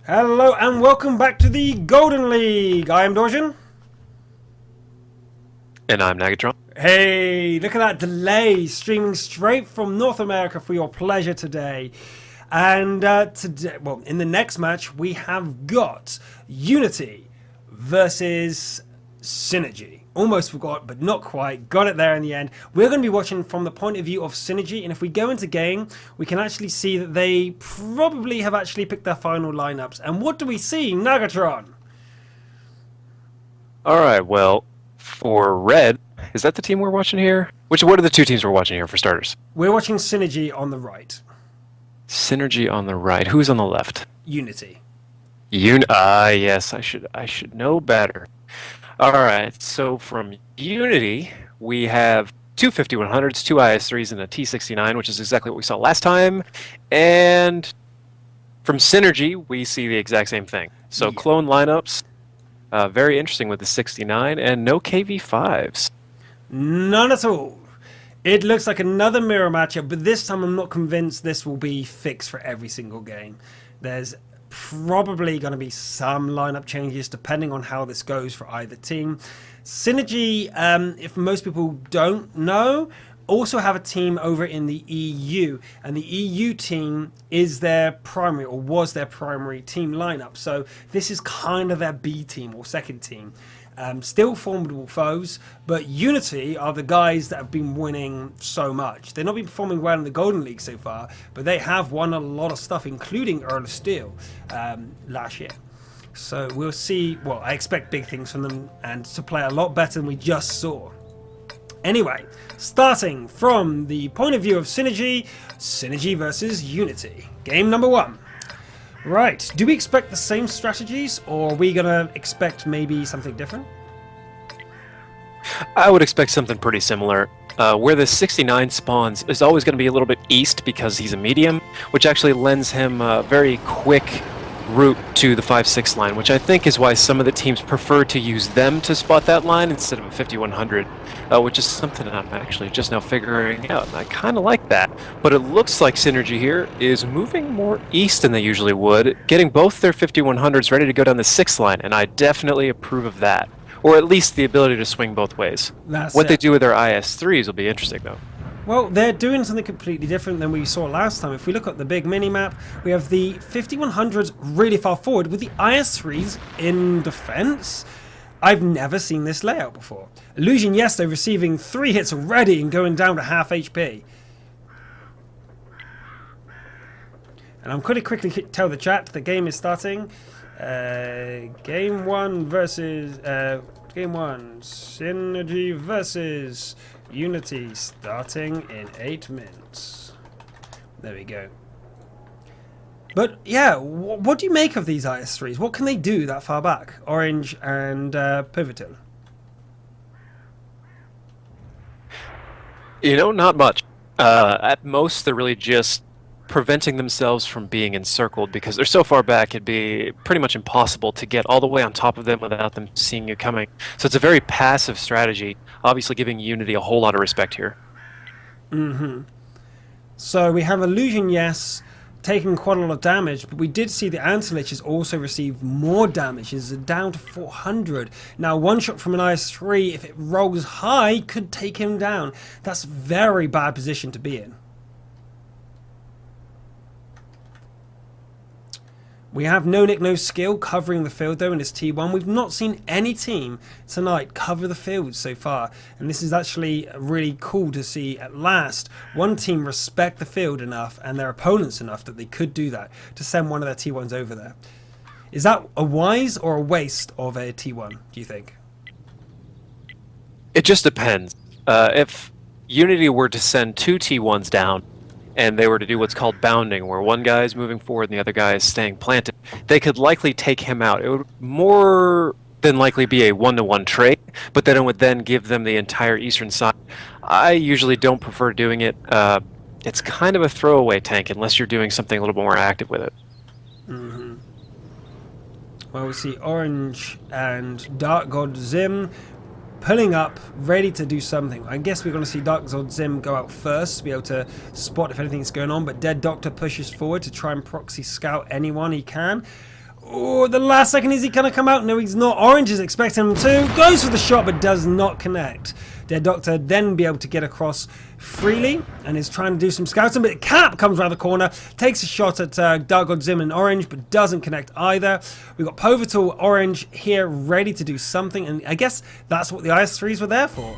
Hello and welcome back to the Golden League. I am Dorjan. And I'm Nagatron. Hey, look at that delay streaming straight from North America for your pleasure today. And today, well, in the next match, we have got Unity versus Synergy. Almost forgot, but not quite. Got it there in the end. We're going to be watching from the point of view of Synergy, and if we go into game, we can actually see that they probably have actually picked their final lineups. And what do we see, Nagatron? All right, well, for Red, is that the team we're watching here? What are the two teams we're watching here for starters? We're watching Synergy on the right. Synergy on the right. Who's on the left? Unity. Yes, I should know better. All right, so from Unity, we have two 5100s, two IS3s, and a T69, which is exactly what we saw last time. And from Synergy, we see the exact same thing. So Yeah. clone lineups, very interesting with the 69, and no KV5s. None at all. It looks like another mirror matchup, but this time I'm not convinced this will be fixed for every single game. There's probably going to be some lineup changes depending on how this goes for either team. Synergy, if most people don't know, also have a team over in the EU, and the EU team is their primary, or was their primary team lineup. So this is kind of their B team or second team. Still formidable foes, but Unity are the guys that have been winning so much. They've not been performing well in the Golden League so far, but they have won a lot of stuff, including Earl of Steel last year. So we'll see. Well, I expect big things from them and to play a lot better than we just saw. Anyway, starting from the point of view of Synergy, Synergy versus Unity. Game number one. Right, do we expect the same strategies, or are we going to expect maybe something different? I would expect something pretty similar. Where the 69 spawns is always going to be a little bit east because he's a medium, which actually lends him a very quick route to the 5-6 line, which I think is why some of the teams prefer to use them to spot that line instead of a 5100, which is something I'm actually just now figuring out, and I kind of like that. But it looks like Synergy here is moving more east than they usually would, getting both their 5100s ready to go down the 6 line, and I definitely approve of that. Or at least the ability to swing both ways. That's What they it. do with their IS3s will be interesting, though. Well, they're doing something completely different than we saw last time. If we look at the big mini-map, we have the 5100s really far forward with the IS3s in defense. I've never seen this layout before. Illusion Yesto receiving 3 hits already and going down to half HP. And I'm going to quickly tell the chat the game is starting. Game 1 versus... Game 1, Synergy versus Unity, starting in 8 minutes. There we go. But yeah, what do you make of these IS3s? What can they do that far back? Orange and Pivotal. Not much. At most, they're really just preventing themselves from being encircled because they're so far back it'd be pretty much impossible to get all the way on top of them without them seeing you coming. So it's a very passive strategy, obviously giving Unity a whole lot of respect here. So we have Illusion, yes, taking quite a lot of damage, but we did see the Antilich has also received more damage. It's down to 400. Now, one shot from an IS-3, if it rolls high, could take him down. That's a very bad position to be in. We have No Nick, No Skill covering the field though in this T1. We've not seen any team tonight cover the field so far. And this is actually really cool to see at last one team respect the field enough and their opponents enough that they could do that to send one of their T1s over there. Is that a wise or a waste of a T1, do you think? It just depends. If Unity were to send two T1s down, and they were to do what's called bounding, where one guy is moving forward and the other guy is staying planted, they could likely take him out. It would more than likely be a one-to-one trade, but then it would then give them the entire eastern side. I usually don't prefer doing it. It's kind of a throwaway tank unless you're doing something a little bit more active with it. Well, we see Orange and Dark God Zim pulling up, ready to do something. I guess we're going to see Dark God Zim go out first to be able to spot if anything's going on, but Dead Doctor pushes forward to try and proxy scout anyone he can. Oh, the last second, is he going to come out? No, he's not. Orange is expecting him to. Goes for the shot, but does not connect. Dead Doctor then be able to get across freely and is trying to do some scouting, but Cap comes around the corner, takes a shot at Dark God Zim and Orange, but doesn't connect either. We've got Pivotal Orange here ready to do something, and I guess that's what the IS-3s were there for.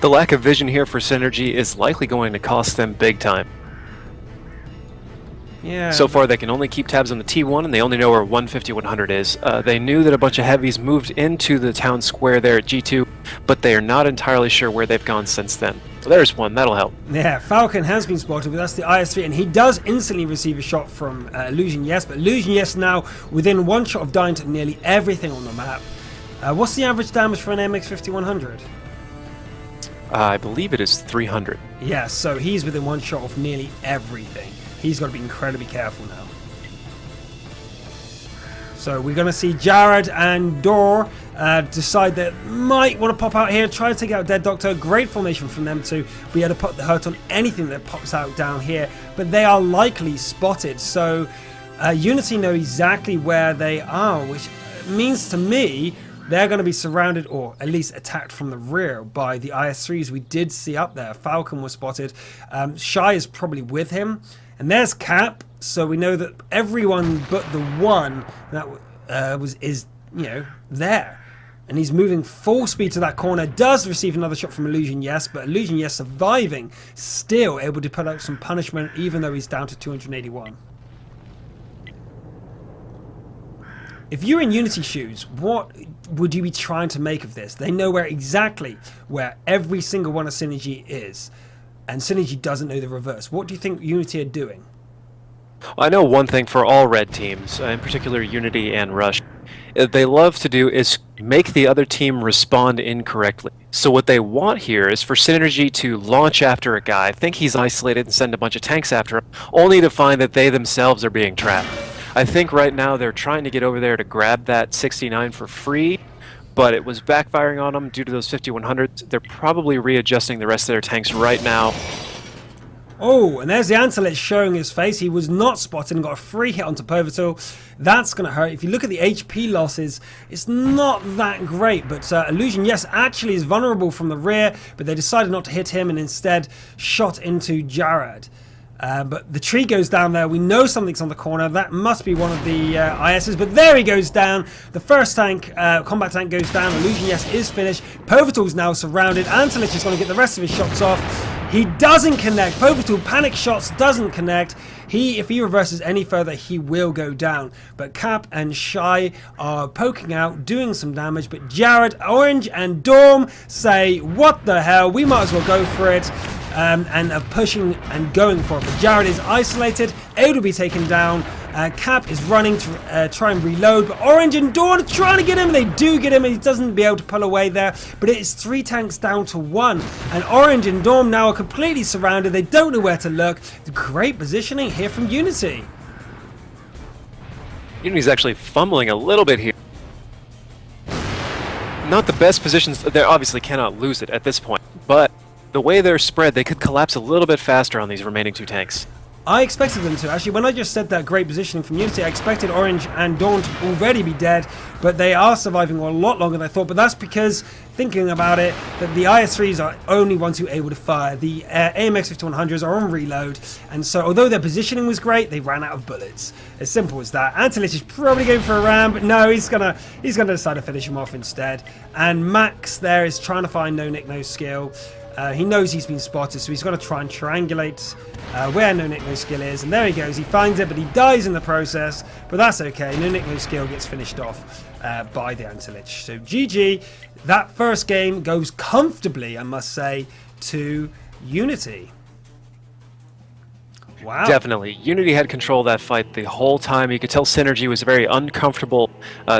The lack of vision here for Synergy is likely going to cost them big time. Yeah. So far, they can only keep tabs on the T1, and they only know where 150-100 is. They knew that a bunch of heavies moved into the town square there at G2, but they are not entirely sure where they've gone since then. So there's one, that'll help. Yeah, Falcon has been spotted, but that's the IS-3, and he does instantly receive a shot from Illusion Yes, but Illusion Yes now within one shot of dying to nearly everything on the map. What's the average damage for an MX-5100? I believe it is 300. Yeah, so he's within one shot of nearly everything. He's got to be incredibly careful now. So we're going to see Jared and Dor decide that might want to pop out here, try to take out Dead Doctor. Great formation from them to be able to put the hurt on anything that pops out down here. But they are likely spotted. So Unity know exactly where they are, which means to me they're going to be surrounded, or at least attacked from the rear, by the IS-3s we did see up there. Falcon was spotted. Shy is probably with him. And there's Cap, so we know that everyone but the one that is there. And he's moving full speed to that corner, does receive another shot from Illusion Yes, but Illusion Yes surviving, still able to put out some punishment even though he's down to 281. If you're in Unity shoes, what would you be trying to make of this? They know exactly where every single one of Synergy is. And Synergy doesn't know the reverse. What do you think Unity are doing? I know one thing for all red teams, in particular Unity and Rush. They love to do is make the other team respond incorrectly. So what they want here is for Synergy to launch after a guy, think he's isolated, and send a bunch of tanks after him, only to find that they themselves are being trapped. I think right now they're trying to get over there to grab that 69 for free, but it was backfiring on them due to those 5100s. They're probably readjusting the rest of their tanks right now. Oh, and there's the Antelit showing his face. He was not spotted and got a free hit onto Pivotal. That's going to hurt. If you look at the HP losses, it's not that great. But Illusion Yes actually is vulnerable from the rear, but they decided not to hit him and instead shot into Jared. But the tree goes down there. We know something's on the corner. That must be one of the ISs. But there he goes down. The first tank, combat tank, goes down. Illusion Yes is finished. Pivotal's now surrounded. Antelich is going to get the rest of his shots off. He doesn't connect. Pivotal panic shots, doesn't connect. If he reverses any further, he will go down. But Cap and Shy are poking out, doing some damage. But Jared, Orange, and Dorm say, what the hell? We might as well go for it. And are pushing and going for it. But Jared is isolated, able to be taken down. Cap is running to try and reload, but Orange and Dawn are trying to get him. They do get him, and he doesn't be able to pull away there. But it is 3 tanks down to 1, and Orange and Dawn now are completely surrounded. They don't know where to look. Great positioning here from Unity. Unity's actually fumbling a little bit here. Not the best positions. They obviously cannot lose it at this point, but the way they're spread, they could collapse a little bit faster on these remaining 2 tanks. I expected them to. Actually, when I just said that great positioning from Unity, I expected Orange and Dawn to already be dead, but they are surviving a lot longer than I thought. But that's because, thinking about it, that the IS-3s are only ones who are able to fire. The AMX-5100s are on reload, and so although their positioning was great, they ran out of bullets. As simple as that. Antelich is probably going for a ram, but no, he's gonna decide to finish him off instead. And Max there is trying to find No Nick No Skill. He knows he's been spotted, so he's got to try and triangulate where No Nick No Skill is. And there he goes. He finds it, but he dies in the process. But that's okay. No Nick No Skill gets finished off by the Antelich. So GG. That first game goes comfortably, I must say, to Unity. Wow. Definitely. Unity had control of that fight the whole time. You could tell Synergy was very uncomfortable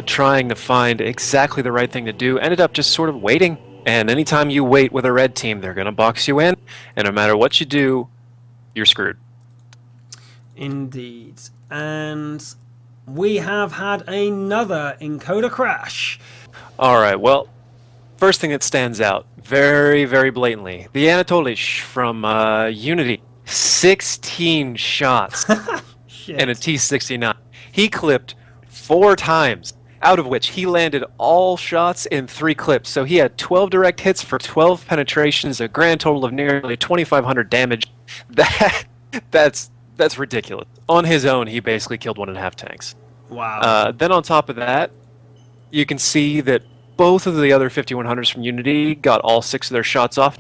trying to find exactly the right thing to do. Ended up just sort of waiting. And anytime you wait with a red team, they're going to box you in. And no matter what you do, you're screwed. Indeed. And we have had another encoder crash. All right, well, first thing that stands out very, very blatantly, the Anatolish from Unity 16 shots Shit. in a T69. He clipped 4 times, out of which he landed all shots in 3 clips. So he had 12 direct hits for 12 penetrations, a grand total of nearly 2,500 damage. That's ridiculous. On his own, he basically killed 1.5 tanks. Wow. Then on top of that, you can see that both of the other 5100s from Unity got all 6 of their shots off.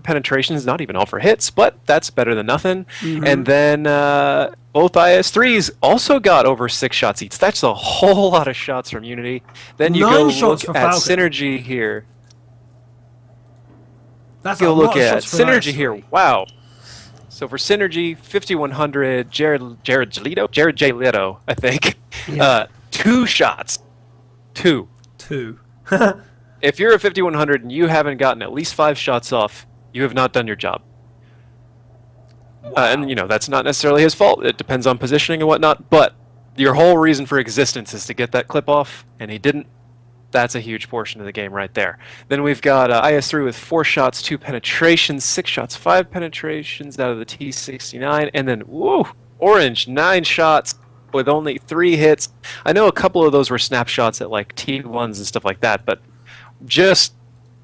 Penetrations, not even all for hits, but that's better than nothing. And then both IS-3s also got over 6 shots each. That's a whole lot of shots from Unity. Then you 9 go shots look for at Falcon. Synergy here. That's Go a look lot of at shots for an Synergy IS-3. here. Wow. So for Synergy, 5100, Jared J. Leto, I think. Yeah. 2 shots. 2. 2. If you're a 5100 and you haven't gotten at least 5 shots off, you have not done your job. And, you know, that's not necessarily his fault. It depends on positioning and whatnot. But your whole reason for existence is to get that clip off, and he didn't. That's a huge portion of the game right there. Then we've got IS-3 with 4 shots, 2 penetrations, 6 shots, 5 penetrations out of the T69. And then, woo, Orange, 9 shots with only 3 hits. I know a couple of those were snapshots at, like, T1s and stuff like that, but just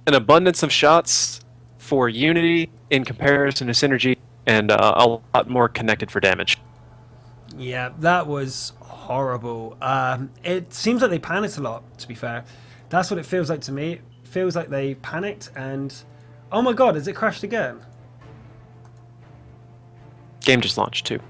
an abundance of shots for Unity in comparison to Synergy, and a lot more connected for damage. Yeah, that was horrible. It seems like they panicked a lot, to be fair. That's what it feels like to me. It feels like they panicked and... Oh my god, has it crashed again? Game just launched too.